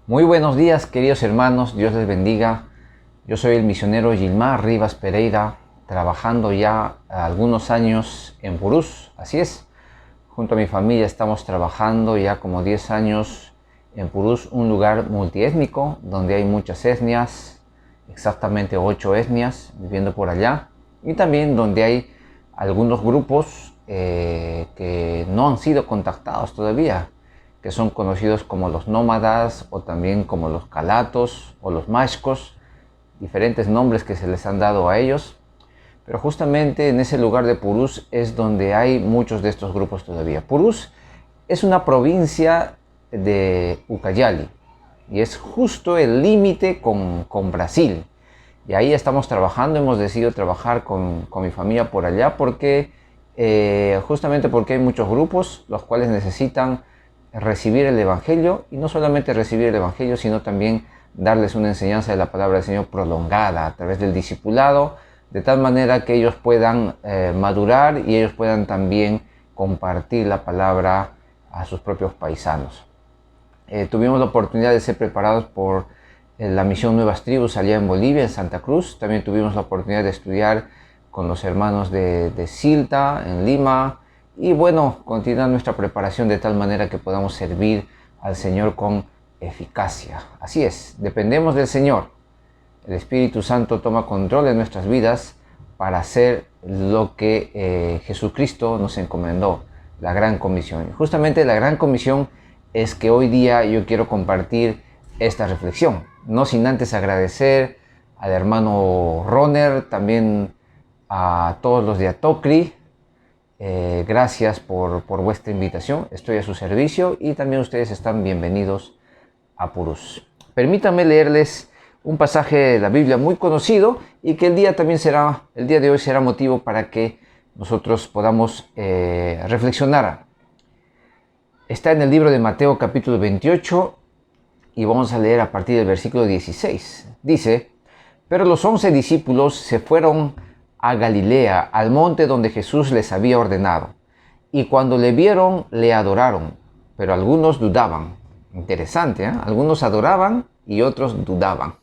Muy buenos días, queridos hermanos, Dios les bendiga. Yo soy el misionero Gilmar Rivas Pereira, trabajando ya algunos años en Purús, así es. Junto a mi familia estamos trabajando ya como 10 años en Purús, un lugar multiétnico donde hay muchas etnias, exactamente 8 etnias viviendo por allá, y también donde hay algunos grupos que no han sido contactados todavía, que son conocidos como los nómadas o también como los calatos o los mashcos, diferentes nombres que se les han dado a ellos. Pero justamente en ese lugar de Purús es donde hay muchos de estos grupos todavía. Purús es una provincia de Ucayali y es justo el límite con Brasil. Y ahí estamos trabajando, hemos decidido trabajar con mi familia por allá porque justamente porque hay muchos grupos los cuales necesitan recibir el Evangelio, y no solamente recibir el Evangelio, sino también darles una enseñanza de la palabra del Señor prolongada a través del discipulado, de tal manera que ellos puedan madurar y ellos puedan también compartir la palabra a sus propios paisanos. Tuvimos la oportunidad de ser preparados por la misión Nuevas Tribus allá en Bolivia, en Santa Cruz. También tuvimos la oportunidad de estudiar con los hermanos de Silta, en Lima, y bueno, continuar nuestra preparación de tal manera que podamos servir al Señor con eficacia. Así es, dependemos del Señor. El Espíritu Santo toma control de nuestras vidas para hacer lo que Jesucristo nos encomendó, la Gran Comisión. Justamente la Gran Comisión es que hoy día yo quiero compartir esta reflexión, no sin antes agradecer al hermano Roner, también a todos los de Atocri. Gracias por vuestra invitación, estoy a su servicio y también ustedes están bienvenidos a Purús. Permítanme leerles un pasaje de la Biblia muy conocido y que el día de hoy será motivo para que nosotros podamos reflexionar. Está en el libro de Mateo capítulo 28 y vamos a leer a partir del versículo 16. Dice: pero los 11 discípulos se fueron a Galilea, al monte donde Jesús les había ordenado. Y cuando le vieron, le adoraron, pero algunos dudaban. Interesante, ¿eh? Algunos adoraban y otros dudaban.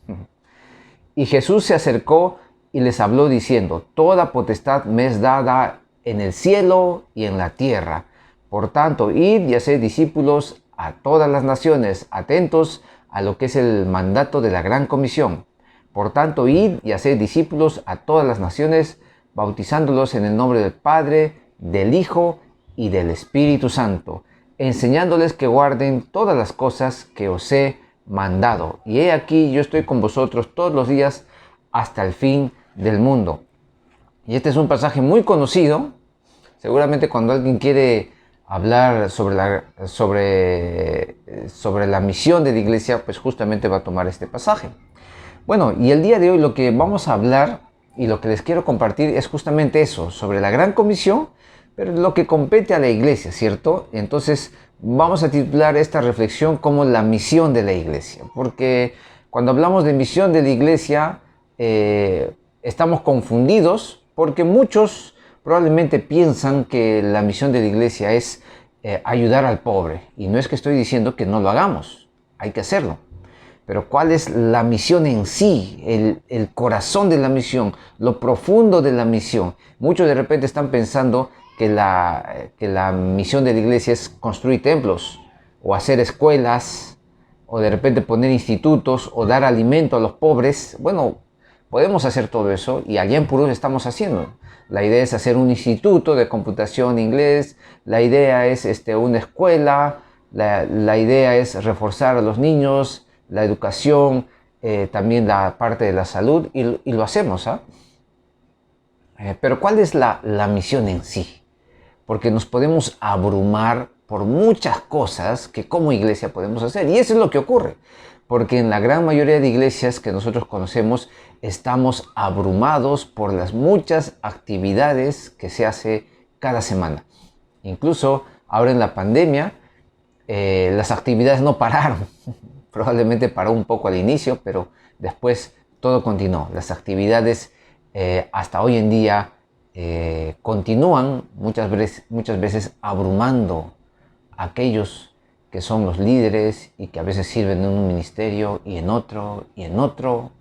Y Jesús se acercó y les habló diciendo: toda potestad me es dada en el cielo y en la tierra. Por tanto, id y haced discípulos a todas las naciones, atentos a lo que es el mandato de la Gran Comisión. Por tanto, id y haced discípulos a todas las naciones, bautizándolos en el nombre del Padre, del Hijo y del Espíritu Santo, enseñándoles que guarden todas las cosas que os he mandado. Y he aquí, yo estoy con vosotros todos los días hasta el fin del mundo. Y este es un pasaje muy conocido. Seguramente cuando alguien quiere hablar sobre la misión de la iglesia, pues justamente va a tomar este pasaje. Bueno, y el día de hoy lo que vamos a hablar y lo que les quiero compartir es justamente eso, sobre la Gran Comisión, pero lo que compete a la iglesia, ¿cierto? Entonces vamos a titular esta reflexión como la misión de la iglesia, porque cuando hablamos de misión de la iglesia estamos confundidos, porque muchos probablemente piensan que la misión de la iglesia es ayudar al pobre, y no es que estoy diciendo que no lo hagamos, hay que hacerlo. Pero ¿cuál es la misión en sí? El corazón de la misión, lo profundo de la misión. Muchos de repente están pensando que la misión de la iglesia es construir templos, o hacer escuelas, o de repente poner institutos, o dar alimento a los pobres. Bueno, podemos hacer todo eso, y allá en Purús estamos haciendo. La idea es hacer un instituto de computación inglés, la idea es una escuela, la idea es reforzar a los niños, la educación, también la parte de la salud, y lo hacemos, ¿ah? Pero ¿cuál es la misión en sí? Porque nos podemos abrumar por muchas cosas que como iglesia podemos hacer, y eso es lo que ocurre, porque en la gran mayoría de iglesias que nosotros conocemos estamos abrumados por las muchas actividades que se hace cada semana. Incluso ahora en la pandemia, las actividades no pararon. Probablemente paró un poco al inicio, pero después todo continuó. Las actividades hasta hoy en día continúan muchas veces abrumando a aquellos que son los líderes y que a veces sirven en un ministerio y en otro y en otro,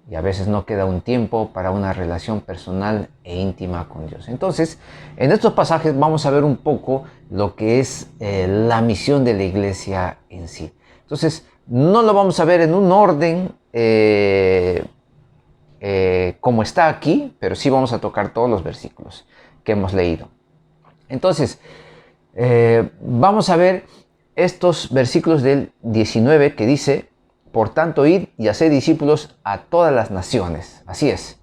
y a veces no queda un tiempo para una relación personal e íntima con Dios. Entonces, en estos pasajes vamos a ver un poco lo que es la misión de la iglesia en sí. Entonces, no lo vamos a ver en un orden como está aquí, pero sí vamos a tocar todos los versículos que hemos leído. Entonces, vamos a ver estos versículos del 19 que dice: por tanto, id y haced discípulos a todas las naciones. Así es.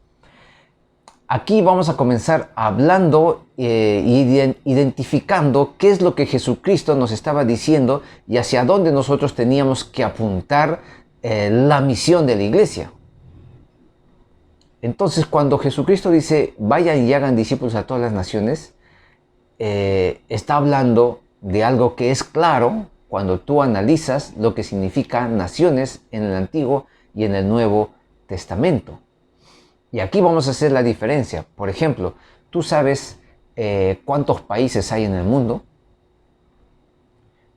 Aquí vamos a comenzar hablando identificando qué es lo que Jesucristo nos estaba diciendo y hacia dónde nosotros teníamos que apuntar la misión de la iglesia. Entonces, cuando Jesucristo dice, vayan y hagan discípulos a todas las naciones, está hablando de algo que es claro cuando tú analizas lo que significa naciones en el Antiguo y en el Nuevo Testamento. Y aquí vamos a hacer la diferencia. Por ejemplo, ¿tú sabes cuántos países hay en el mundo?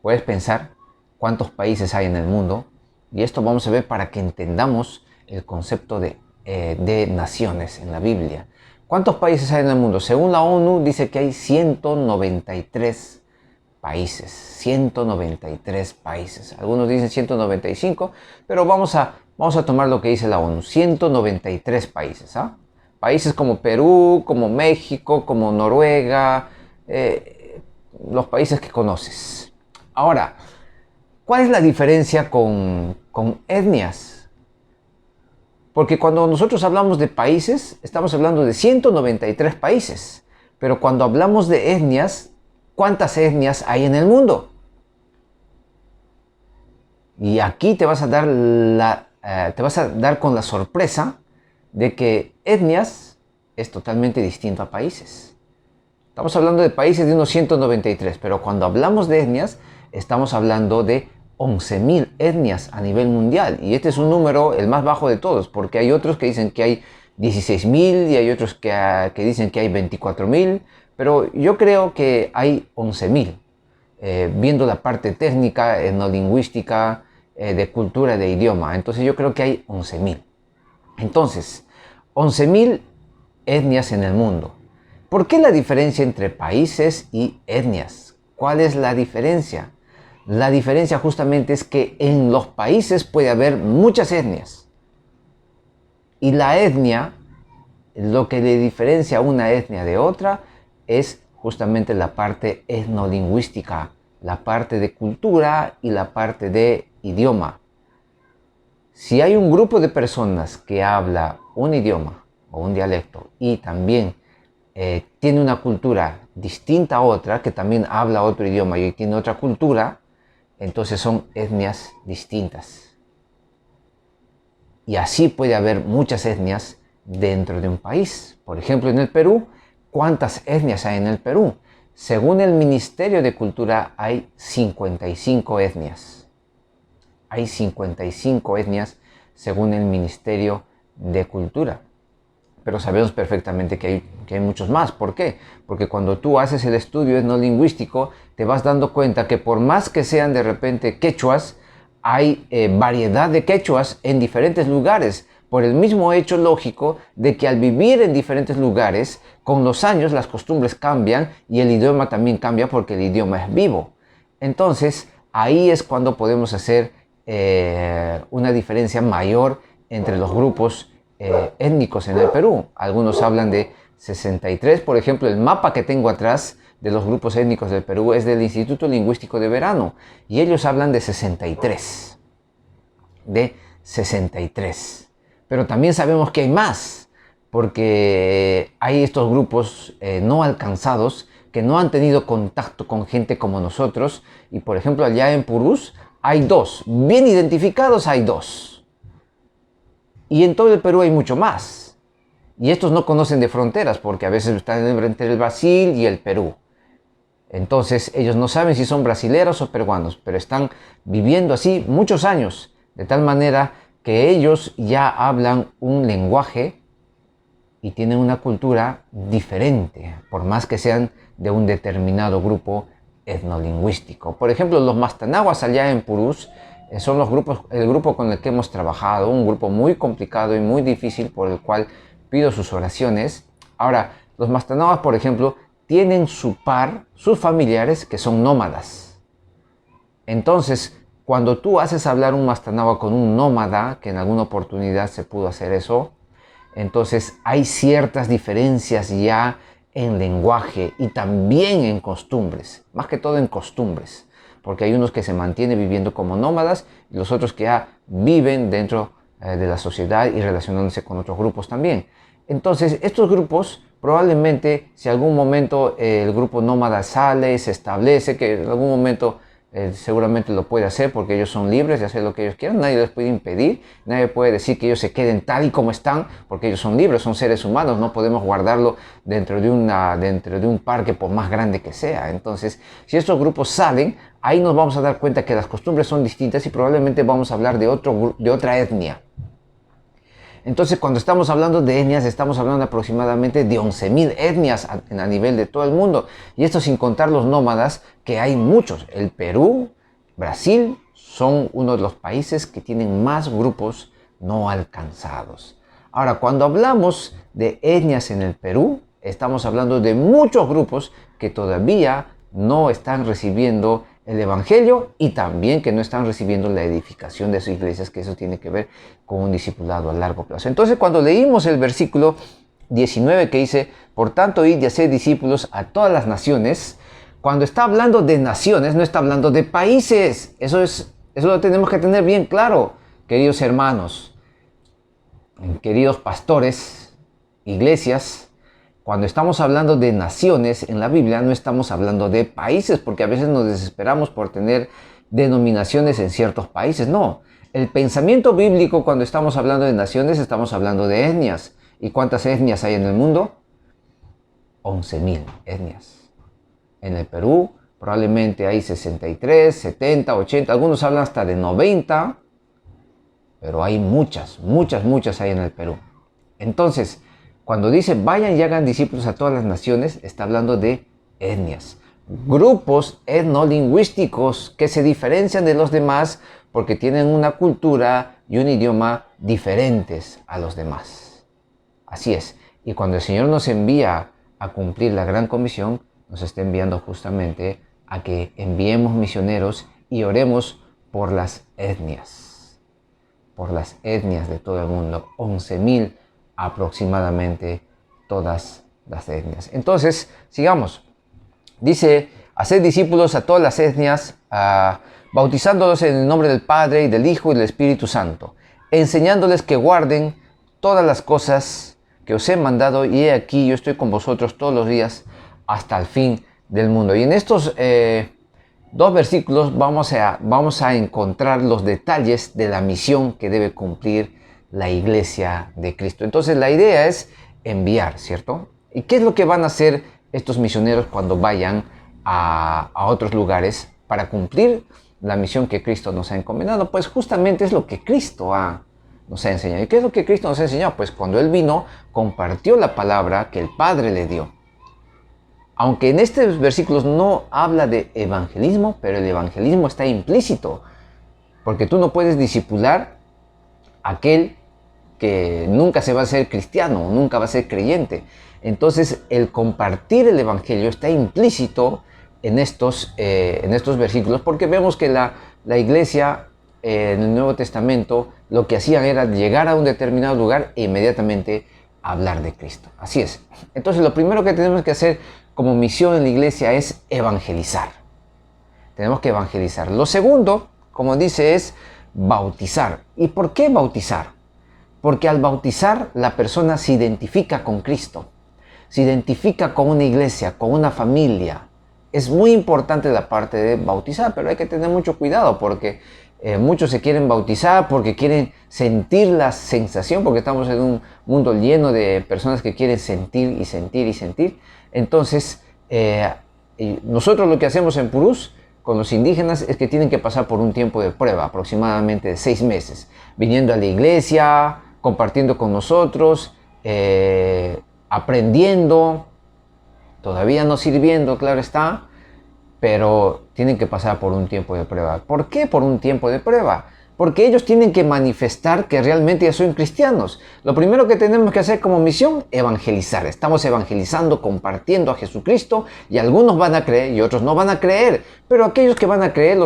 Puedes pensar cuántos países hay en el mundo. Y esto vamos a ver para que entendamos el concepto de naciones en la Biblia. ¿Cuántos países hay en el mundo? Según la ONU dice que hay 193 países. 193 países. Algunos dicen 195, pero vamos a tomar lo que dice la ONU. 193 países. ¿Ah? Países como Perú, como México, como Noruega, los países que conoces. Ahora, ¿cuál es la diferencia con etnias? Porque cuando nosotros hablamos de países, estamos hablando de 193 países. Pero cuando hablamos de etnias, ¿cuántas etnias hay en el mundo? Y aquí te vas a dar con la sorpresa de que etnias es totalmente distinto a países. Estamos hablando de países de unos 193, pero cuando hablamos de etnias, estamos hablando de 11.000 etnias a nivel mundial. Y este es un número el más bajo de todos, porque hay otros que dicen que hay 16.000 y hay otros que dicen que hay 24.000, pero yo creo que hay 11.000. Viendo la parte técnica, etnolingüística, de cultura, de idioma. Entonces yo creo que hay 11.000. Entonces, 11.000 etnias en el mundo. ¿Por qué la diferencia entre países y etnias? ¿Cuál es la diferencia? La diferencia justamente es que en los países puede haber muchas etnias. Y la etnia, lo que le diferencia a una etnia de otra, es justamente la parte etnolingüística, la parte de cultura y la parte de idioma. Si hay un grupo de personas que habla un idioma o un dialecto y también tiene una cultura distinta a otra, que también habla otro idioma y tiene otra cultura, entonces son etnias distintas. Y así puede haber muchas etnias dentro de un país. Por ejemplo, en el Perú, ¿cuántas etnias hay en el Perú? Según el Ministerio de Cultura, hay 55 etnias. Hay 55 etnias según el Ministerio de Cultura. Pero sabemos perfectamente que hay muchos más. ¿Por qué? Porque cuando tú haces el estudio etnolingüístico, te vas dando cuenta que por más que sean de repente quechuas, hay variedad de quechuas en diferentes lugares, por el mismo hecho lógico de que al vivir en diferentes lugares, con los años las costumbres cambian y el idioma también cambia porque el idioma es vivo. Entonces, ahí es cuando podemos hacer una diferencia mayor entre los grupos étnicos en el Perú. Algunos hablan de 63, por ejemplo, el mapa que tengo atrás de los grupos étnicos del Perú es del Instituto Lingüístico de Verano y ellos hablan de 63. De 63. Pero también sabemos que hay más, porque hay estos grupos no alcanzados que no han tenido contacto con gente como nosotros y por ejemplo allá en Purús hay dos, bien identificados hay dos. Y en todo el Perú hay mucho más. Y estos no conocen de fronteras porque a veces están entre el Brasil y el Perú. Entonces ellos no saben si son brasileros o peruanos, pero están viviendo así muchos años, de tal manera que ellos ya hablan un lenguaje y tienen una cultura diferente, por más que sean de un determinado grupo etnolingüístico. Por ejemplo, los mastanaguas allá en Purús son el grupo con el que hemos trabajado, un grupo muy complicado y muy difícil por el cual pido sus oraciones. Ahora, los mastanaguas, por ejemplo, tienen sus familiares que son nómadas. Entonces, cuando tú haces hablar un mastanagua con un nómada, que en alguna oportunidad se pudo hacer eso, entonces hay ciertas diferencias ya en lenguaje y también en costumbres, más que todo en costumbres, porque hay unos que se mantienen viviendo como nómadas y los otros que ya viven dentro de la sociedad y relacionándose con otros grupos también. Entonces, estos grupos probablemente, si algún momento el grupo nómada sale, se establece, que en algún momento seguramente lo puede hacer porque ellos son libres de hacer lo que ellos quieran, nadie les puede impedir, nadie puede decir que ellos se queden tal y como están porque ellos son libres, son seres humanos, no podemos guardarlo dentro de un parque por más grande que sea. Entonces, si estos grupos salen, ahí nos vamos a dar cuenta que las costumbres son distintas y probablemente vamos a hablar de otra etnia. Entonces, cuando estamos hablando de etnias, estamos hablando aproximadamente de 11.000 etnias a nivel de todo el mundo. Y esto sin contar los nómadas, que hay muchos. El Perú, Brasil, son uno de los países que tienen más grupos no alcanzados. Ahora, cuando hablamos de etnias en el Perú, estamos hablando de muchos grupos que todavía no están recibiendo el Evangelio y también que no están recibiendo la edificación de sus iglesias, que eso tiene que ver con un discipulado a largo plazo. Entonces, cuando leímos el versículo 19 que dice, por tanto, id y haced discípulos a todas las naciones, cuando está hablando de naciones, no está hablando de países. Eso lo tenemos que tener bien claro, queridos hermanos, queridos pastores, iglesias. Cuando estamos hablando de naciones en la Biblia, no estamos hablando de países, porque a veces nos desesperamos por tener denominaciones en ciertos países. No, el pensamiento bíblico cuando estamos hablando de naciones, estamos hablando de etnias. ¿Y cuántas etnias hay en el mundo? 11.000 etnias. En el Perú probablemente hay 63, 70, 80, algunos hablan hasta de 90, pero hay muchas hay en el Perú. Entonces, cuando dice vayan y hagan discípulos a todas las naciones, está hablando de etnias, grupos etnolingüísticos que se diferencian de los demás porque tienen una cultura y un idioma diferentes a los demás. Así es. Y cuando el Señor nos envía a cumplir la gran comisión, nos está enviando justamente a que enviemos misioneros y oremos por las etnias de todo el mundo, 11.000 aproximadamente todas las etnias. Entonces, sigamos. Dice, haced discípulos a todas las etnias, bautizándolos en el nombre del Padre y del Hijo y del Espíritu Santo, enseñándoles que guarden todas las cosas que os he mandado, y he aquí yo estoy con vosotros todos los días hasta el fin del mundo. Y en estos dos versículos vamos a encontrar los detalles de la misión que debe cumplir la iglesia de Cristo. Entonces la idea es enviar, ¿cierto? ¿Y qué es lo que van a hacer estos misioneros cuando vayan a otros lugares para cumplir la misión que Cristo nos ha encomendado? Pues justamente es lo que Cristo nos ha enseñado. ¿Y qué es lo que Cristo nos ha enseñado? Pues cuando Él vino, compartió la palabra que el Padre le dio. Aunque en estos versículos no habla de evangelismo, pero el evangelismo está implícito, porque tú no puedes discipular a aquel que nunca se va a ser cristiano, nunca va a ser creyente. Entonces, el compartir el evangelio está implícito en estos versículos, porque vemos que la iglesia en el Nuevo Testamento lo que hacían era llegar a un determinado lugar e inmediatamente hablar de Cristo. Así es. Entonces, lo primero que tenemos que hacer como misión en la iglesia es evangelizar. Tenemos que evangelizar. Lo segundo, como dice, es bautizar. ¿Y por qué bautizar? Porque al bautizar la persona se identifica con Cristo, se identifica con una iglesia, con una familia. Es muy importante la parte de bautizar, pero hay que tener mucho cuidado porque muchos se quieren bautizar porque quieren sentir la sensación, porque estamos en un mundo lleno de personas que quieren sentir y sentir y sentir. Entonces, nosotros lo que hacemos en Purús con los indígenas es que tienen que pasar por un tiempo de prueba, aproximadamente de 6 meses, viniendo a la iglesia, compartiendo con nosotros, aprendiendo, todavía no sirviendo, claro está, pero tienen que pasar por un tiempo de prueba. ¿Por qué por un tiempo de prueba? Porque ellos tienen que manifestar que realmente ya son cristianos. Lo primero que tenemos que hacer como misión, evangelizar. Estamos evangelizando, compartiendo a Jesucristo, y algunos van a creer y otros no van a creer. Pero aquellos que van a creer,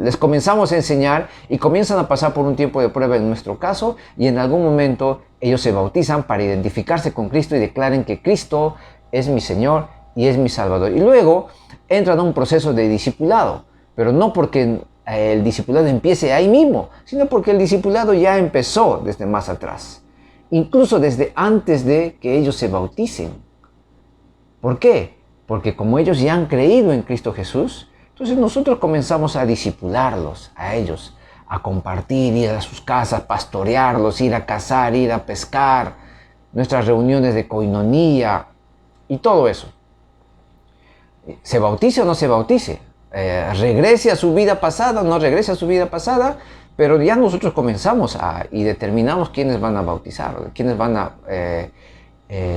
les comenzamos a enseñar y comienzan a pasar por un tiempo de prueba en nuestro caso, y en algún momento ellos se bautizan para identificarse con Cristo y declaren que Cristo es mi Señor y es mi Salvador. Y luego entran a un proceso de discipulado, pero no porque el discipulado empiece ahí mismo, sino porque el discipulado ya empezó desde más atrás, incluso desde antes de que ellos se bauticen. ¿Por qué? Porque como ellos ya han creído en Cristo Jesús, entonces nosotros comenzamos a discipularlos, a ellos, a compartir, ir a sus casas, pastorearlos, ir a cazar, ir a pescar, nuestras reuniones de coinonía y todo eso. ¿Se bautice o no se bautice? ¿Regrese a su vida pasada o no regrese a su vida pasada? Pero ya nosotros comenzamos y determinamos quiénes van a bautizar, quiénes van a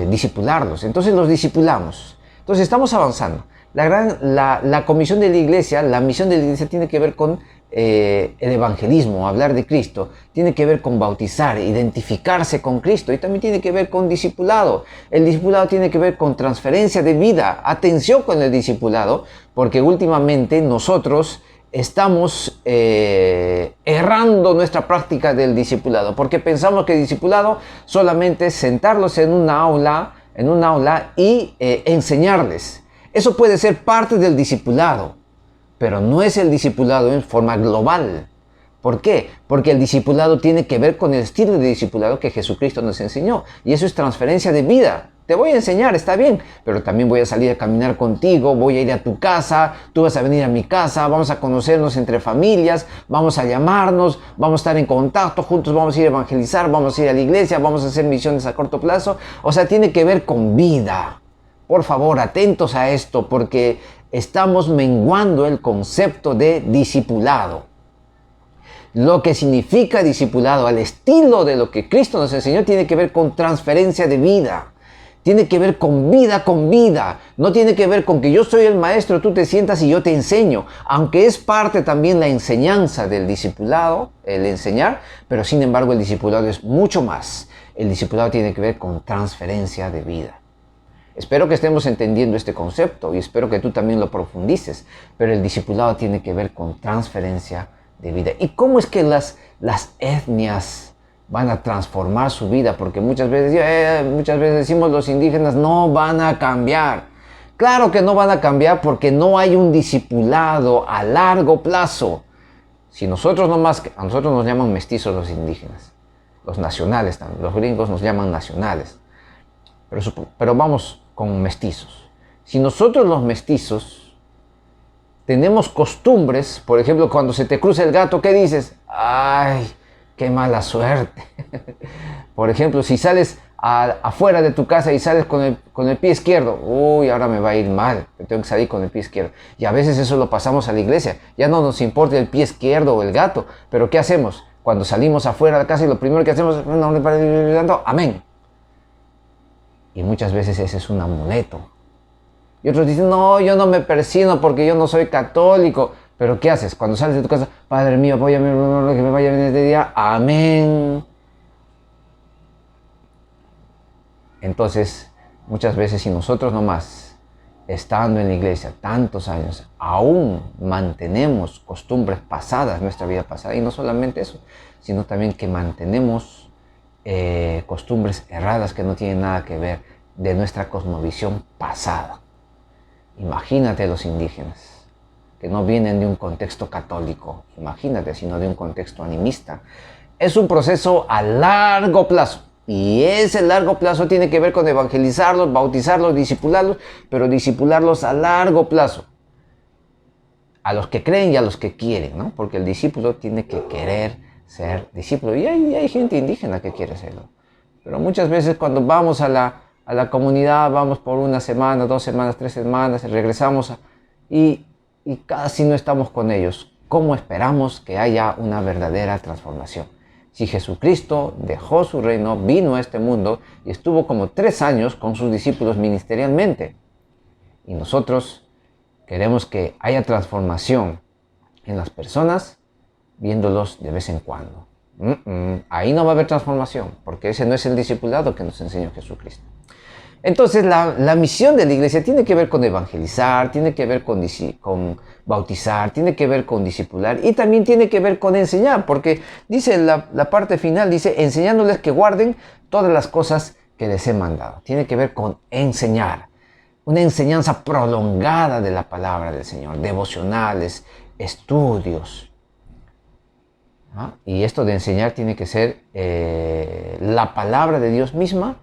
discipularlos. Entonces los discipulamos. Entonces estamos avanzando. La comisión de la iglesia, la misión de la iglesia tiene que ver con el evangelismo, hablar de Cristo, tiene que ver con bautizar, identificarse con Cristo, y también tiene que ver con discipulado. El discipulado tiene que ver con transferencia de vida. Atención con el discipulado, porque últimamente nosotros estamos errando nuestra práctica del discipulado, porque pensamos que el discipulado solamente es sentarlos en una aula y enseñarles. Eso puede ser parte del discipulado, pero no es el discipulado en forma global. ¿Por qué? Porque el discipulado tiene que ver con el estilo de discipulado que Jesucristo nos enseñó. Y eso es transferencia de vida. Te voy a enseñar, está bien, pero también voy a salir a caminar contigo, voy a ir a tu casa, tú vas a venir a mi casa, vamos a conocernos entre familias, vamos a llamarnos, vamos a estar en contacto, juntos vamos a ir a evangelizar, vamos a ir a la iglesia, vamos a hacer misiones a corto plazo. O sea, tiene que ver con vida. Por favor, atentos a esto, porque estamos menguando el concepto de discipulado. Lo que significa discipulado al estilo de lo que Cristo nos enseñó tiene que ver con transferencia de vida. Tiene que ver con vida con vida. No tiene que ver con que yo soy el maestro, tú te sientas y yo te enseño. Aunque es parte también la enseñanza del discipulado, el enseñar, pero sin embargo el discipulado es mucho más. El discipulado tiene que ver con transferencia de vida. Espero que estemos entendiendo este concepto y espero que tú también lo profundices, pero el discipulado tiene que ver con transferencia de vida. ¿Y cómo es que las etnias van a transformar su vida? Porque muchas veces decimos los indígenas no van a cambiar. Claro que no van a cambiar porque no hay un discipulado a largo plazo. Si a nosotros nos llaman mestizos los indígenas, los nacionales también, los gringos nos llaman nacionales, pero vamos con mestizos. Si nosotros los mestizos tenemos costumbres, por ejemplo, cuando se te cruza el gato, ¿qué dices? ¡Ay, qué mala suerte! Por ejemplo, si sales afuera de tu casa y sales con el pie izquierdo, uy, ahora me va a ir mal, tengo que salir con el pie izquierdo. Y a veces eso lo pasamos a la iglesia, ya no nos importa el pie izquierdo o el gato, pero ¿qué hacemos? Cuando salimos afuera de casa y lo primero que hacemos es, amén. Y muchas veces ese es un amuleto. Y otros dicen, no, yo no me persino porque yo no soy católico. Pero ¿qué haces? Cuando sales de tu casa, Padre mío, apóyame, que me vaya bien este día. Amén. Entonces, muchas veces si nosotros nomás, estando en la iglesia tantos años, aún mantenemos costumbres pasadas, nuestra vida pasada, y no solamente eso, sino también que mantenemos costumbres erradas que no tienen nada que ver de nuestra cosmovisión pasada. Imagínate los indígenas, que no vienen de un contexto católico, imagínate, sino de un contexto animista. Es un proceso a largo plazo, y ese largo plazo tiene que ver con evangelizarlos, bautizarlos, discipularlos, pero discipularlos a largo plazo. A los que creen y a los que quieren, ¿no? Porque el discípulo tiene que querer ser discípulo. Y hay gente indígena que quiere serlo. Pero muchas veces cuando vamos a la comunidad, vamos por una semana, 2 semanas, 3 semanas, regresamos y casi no estamos con ellos. ¿Cómo esperamos que haya una verdadera transformación? Si Jesucristo dejó su reino, vino a este mundo y estuvo como 3 años con sus discípulos ministerialmente. Y nosotros Queremos que haya transformación en las personas viéndolos de vez en cuando. Ahí no va a haber transformación, porque ese no es el discipulado que nos enseñó Jesucristo. Entonces la misión de la iglesia tiene que ver con evangelizar, tiene que ver con bautizar, tiene que ver con discipular y también tiene que ver con enseñar, porque dice la parte final, dice enseñándoles que guarden todas las cosas que les he mandado. Tiene que ver con enseñar, una enseñanza prolongada de la palabra del Señor, devocionales, estudios. ¿Ah? Y esto de enseñar tiene que ser la palabra de Dios misma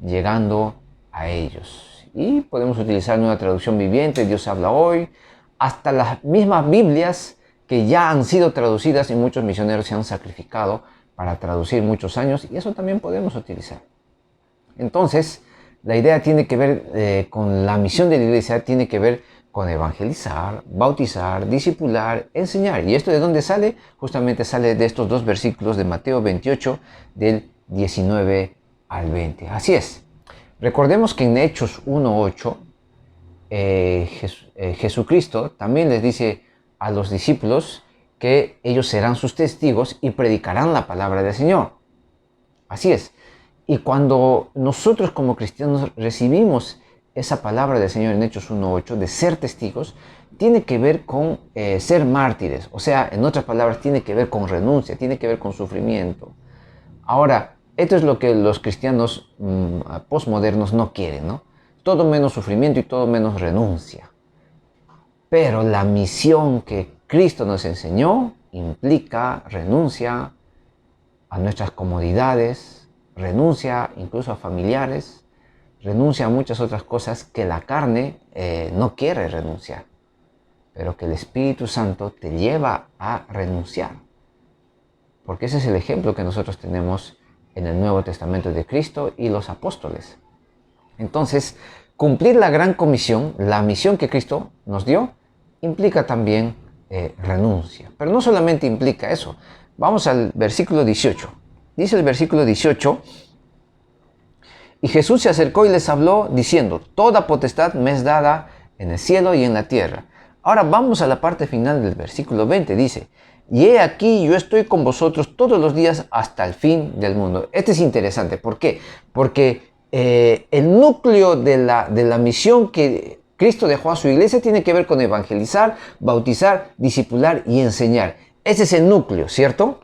llegando a ellos. Y podemos utilizar una traducción viviente, Dios habla hoy, hasta las mismas Biblias que ya han sido traducidas y muchos misioneros se han sacrificado para traducir muchos años y eso también podemos utilizar. Entonces, la idea tiene que ver con la misión de la iglesia, tiene que ver con evangelizar, bautizar, discipular, enseñar. ¿Y esto de dónde sale? Justamente sale de estos dos versículos de Mateo 28, del 19 al 20. Así es. Recordemos que en Hechos 1:8, Jesucristo también les dice a los discípulos que ellos serán sus testigos y predicarán la palabra del Señor. Así es. Y cuando nosotros como cristianos recibimos esa palabra del Señor en Hechos 1:8 de ser testigos, tiene que ver con ser mártires. O sea, en otras palabras, tiene que ver con renuncia, tiene que ver con sufrimiento. Ahora, esto es lo que los cristianos postmodernos no quieren, ¿no? Todo menos sufrimiento y todo menos renuncia. Pero la misión que Cristo nos enseñó implica renuncia a nuestras comodidades, renuncia incluso a familiares, renuncia a muchas otras cosas que la carne no quiere renunciar, pero que el Espíritu Santo te lleva a renunciar. Porque ese es el ejemplo que nosotros tenemos en el Nuevo Testamento de Cristo y los apóstoles. Entonces, cumplir la gran comisión, la misión que Cristo nos dio, implica también renuncia. Pero no solamente implica eso. Vamos al versículo 18. Dice el versículo 18, y Jesús se acercó y les habló diciendo, toda potestad me es dada en el cielo y en la tierra. Ahora vamos a la parte final del versículo 20, dice, y he aquí yo estoy con vosotros todos los días hasta el fin del mundo. Este es interesante, ¿por qué? Porque el núcleo de la misión que Cristo dejó a su iglesia tiene que ver con evangelizar, bautizar, discipular y enseñar. Ese es el núcleo, ¿cierto?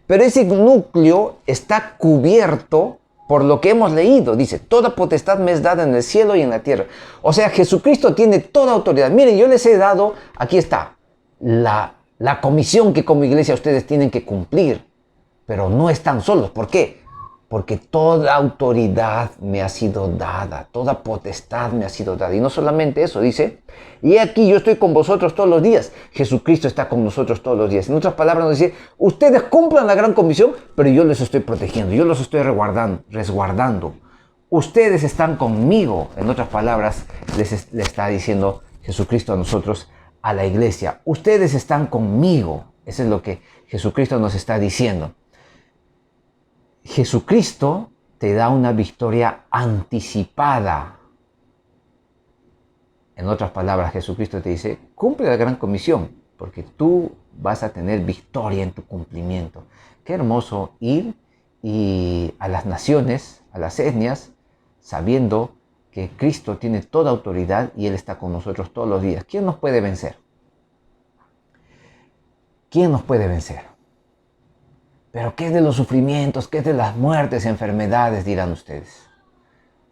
Pero ese núcleo está cubierto por lo que hemos leído. Dice, toda potestad me es dada en el cielo y en la tierra. O sea, Jesucristo tiene toda autoridad. Miren, yo les he dado, aquí está, la comisión que como iglesia ustedes tienen que cumplir. Pero no están solos. ¿Por qué? Porque toda autoridad me ha sido dada, toda potestad me ha sido dada. Y no solamente eso, dice, y aquí yo estoy con vosotros todos los días. Jesucristo está con nosotros todos los días. En otras palabras nos dice, ustedes cumplan la gran comisión, pero yo les estoy protegiendo, yo los estoy resguardando. Ustedes están conmigo. En otras palabras, le está diciendo Jesucristo a nosotros, a la iglesia. Ustedes están conmigo. Eso es lo que Jesucristo nos está diciendo. Jesucristo te da una victoria anticipada. En otras palabras, Jesucristo te dice, cumple la gran comisión, porque tú vas a tener victoria en tu cumplimiento. Qué hermoso ir y a las naciones, a las etnias, sabiendo que Cristo tiene toda autoridad y Él está con nosotros todos los días. ¿Quién nos puede vencer? ¿Quién nos puede vencer? Pero ¿qué es de los sufrimientos? ¿Qué es de las muertes, enfermedades? Dirán ustedes.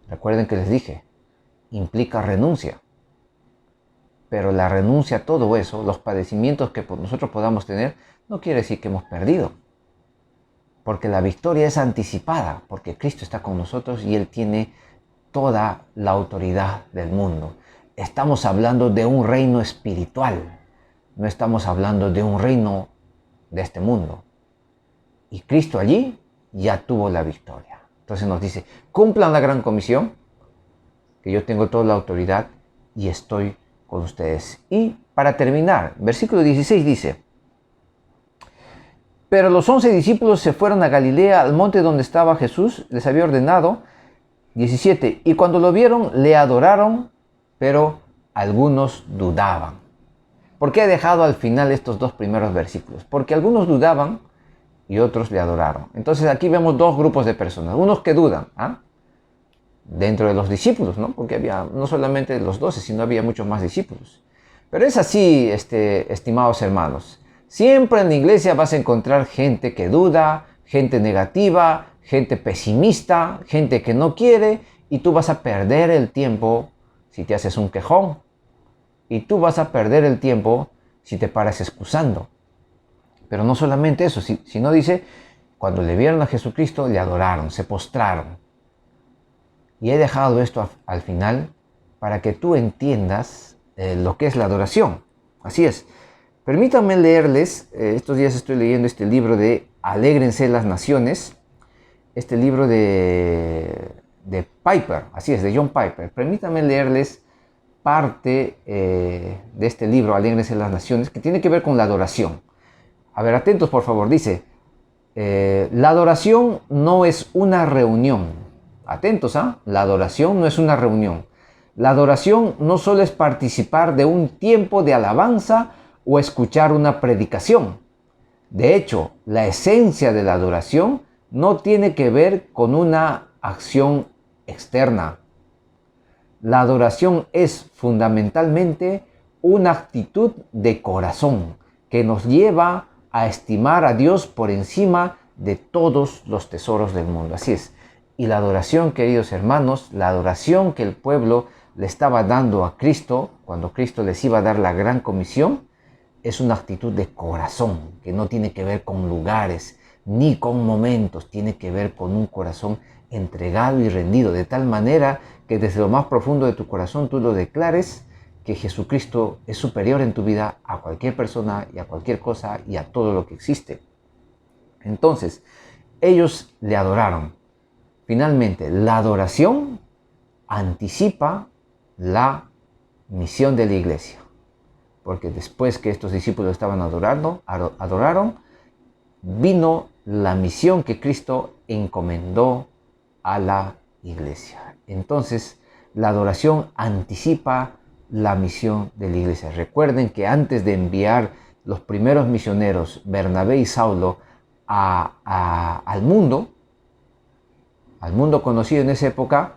Recuerden que les dije, implica renuncia. Pero la renuncia a todo eso, los padecimientos que nosotros podamos tener, no quiere decir que hemos perdido. Porque la victoria es anticipada, porque Cristo está con nosotros y Él tiene toda la autoridad del mundo. Estamos hablando de un reino espiritual. No estamos hablando de un reino de este mundo. Y Cristo allí ya tuvo la victoria. Entonces nos dice, cumplan la gran comisión, que yo tengo toda la autoridad y estoy con ustedes. Y para terminar, versículo 16 dice, pero los 11 discípulos se fueron a Galilea, al monte donde estaba Jesús, les había ordenado. 17, y cuando lo vieron, le adoraron, pero algunos dudaban. ¿Por qué he dejado al final estos dos primeros versículos? Porque algunos dudaban y otros le adoraron. Entonces aquí vemos dos grupos de personas. Unos que dudan, dentro de los discípulos, ¿no? Porque había no solamente los 12, sino había muchos más discípulos. Pero es así, estimados hermanos. Siempre en la iglesia vas a encontrar gente que duda, gente negativa, gente pesimista, gente que no quiere, y tú vas a perder el tiempo si te haces un quejón. Y tú vas a perder el tiempo si te paras excusando. Pero no solamente eso, sino dice, cuando le vieron a Jesucristo, le adoraron, se postraron. Y he dejado esto al final para que tú entiendas lo que es la adoración. Así es. Permítanme leerles, estos días estoy leyendo este libro de Alégrense las Naciones, este libro de Piper, así es, de John Piper. Permítanme leerles parte de este libro, Alégrense las Naciones, que tiene que ver con la adoración. A ver, atentos por favor, dice, la adoración no es una reunión. Atentos, la adoración no es una reunión. La adoración no solo es participar de un tiempo de alabanza o escuchar una predicación. De hecho, la esencia de la adoración no tiene que ver con una acción externa. La adoración es fundamentalmente una actitud de corazón que nos lleva a estimar a Dios por encima de todos los tesoros del mundo. Así es. Y la adoración, queridos hermanos, la adoración que el pueblo le estaba dando a Cristo, cuando Cristo les iba a dar la gran comisión, es una actitud de corazón, que no tiene que ver con lugares, ni con momentos, tiene que ver con un corazón entregado y rendido, de tal manera que desde lo más profundo de tu corazón tú lo declares, que Jesucristo es superior en tu vida a cualquier persona y a cualquier cosa y a todo lo que existe. Entonces, ellos le adoraron. Finalmente, la adoración anticipa la misión de la iglesia. Porque después que estos discípulos estaban adoraron, vino la misión que Cristo encomendó a la iglesia. Entonces, la adoración anticipa la misión de la iglesia. Recuerden que antes de enviar los primeros misioneros, Bernabé y Saulo, al mundo conocido en esa época,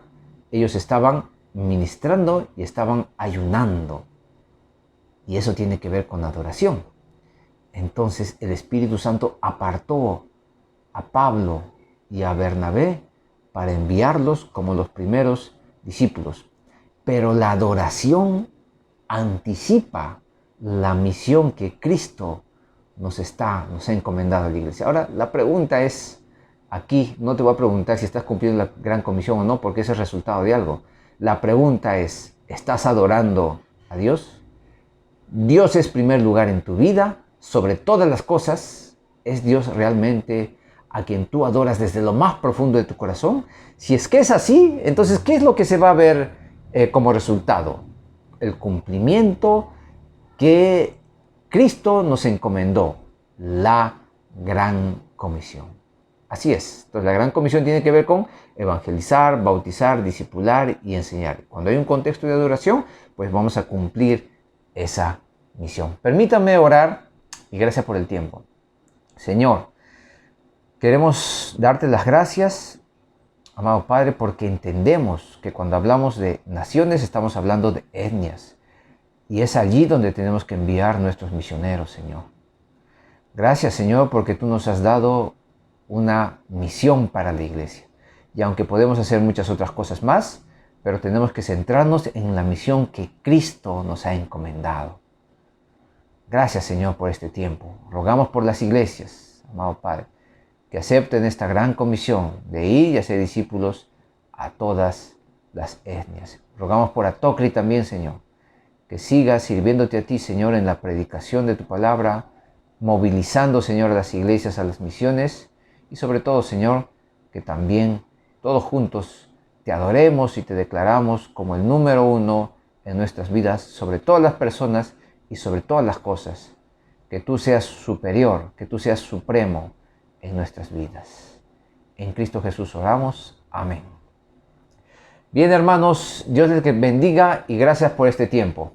ellos estaban ministrando y estaban ayunando. Y eso tiene que ver con adoración. Entonces el Espíritu Santo apartó a Pablo y a Bernabé para enviarlos como los primeros discípulos. Pero la adoración anticipa la misión que Cristo nos ha encomendado a la iglesia. Ahora, la pregunta es, aquí no te voy a preguntar si estás cumpliendo la gran comisión o no, porque ese es el resultado de algo. La pregunta es, ¿estás adorando a Dios? Dios es primer lugar en tu vida, sobre todas las cosas. ¿Es Dios realmente a quien tú adoras desde lo más profundo de tu corazón? Si es que es así, entonces, ¿qué es lo que se va a ver como resultado? El cumplimiento que Cristo nos encomendó, la gran comisión. Así es. Entonces, la gran comisión tiene que ver con evangelizar, bautizar, discipular y enseñar. Cuando hay un contexto de adoración, pues vamos a cumplir esa misión. Permítanme orar y gracias por el tiempo. Señor, queremos darte las gracias, amado Padre, porque entendemos que cuando hablamos de naciones estamos hablando de etnias. Y es allí donde tenemos que enviar nuestros misioneros, Señor. Gracias, Señor, porque tú nos has dado una misión para la iglesia. Y aunque podemos hacer muchas otras cosas más, pero tenemos que centrarnos en la misión que Cristo nos ha encomendado. Gracias, Señor, por este tiempo. Rogamos por las iglesias, amado Padre, que acepten esta gran comisión de ir y hacer discípulos a todas las etnias. Rogamos por Atocri también, Señor, que sigas sirviéndote a ti, Señor, en la predicación de tu palabra, movilizando, Señor, a las iglesias, a las misiones, y sobre todo, Señor, que también todos juntos te adoremos y te declaramos como el número uno en nuestras vidas, sobre todas las personas y sobre todas las cosas. Que tú seas superior, que tú seas supremo en nuestras vidas. En Cristo Jesús oramos. Amén. Bien, hermanos, Dios les bendiga y gracias por este tiempo.